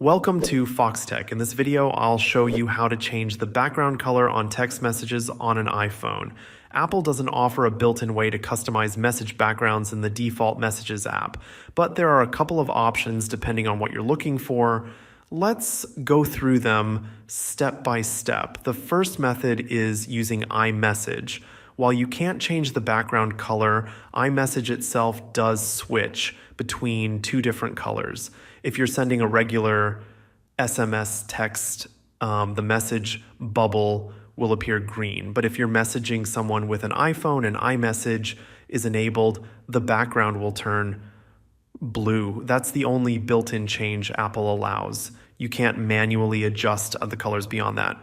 Welcome to Foxtecc. In this video, I'll show you how to change the background color on text messages on an iPhone. Apple doesn't offer a built-in way to customize message backgrounds in the default Messages app, but there are a couple of options depending on what you're looking for. Let's go through them step by step. The first method is using iMessage. While you can't change the background color, iMessage itself does switch between two different colors. If you're sending a regular SMS text, the message bubble will appear green. But if you're messaging someone with an iPhone and iMessage is enabled, the background will turn blue. That's the only built-in change Apple allows. You can't manually adjust the colors beyond that.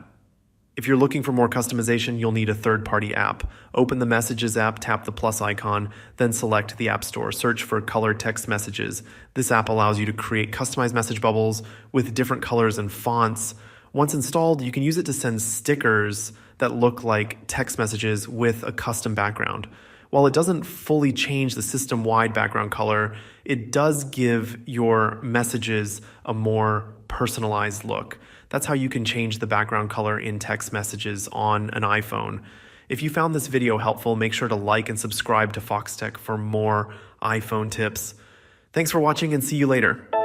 If you're looking for more customization, you'll need a third-party app. Open the Messages app, tap the plus icon, then select the App Store. Search for Color Text Messages. This app allows you to create customized message bubbles with different colors and fonts. Once installed, you can use it to send stickers that look like text messages with a custom background. While it doesn't fully change the system-wide background color, it does give your messages a more personalized look. That's how you can change the background color in text messages on an iPhone. If you found this video helpful, make sure to like and subscribe to Foxtecc for more iPhone tips. Thanks for watching and see you later.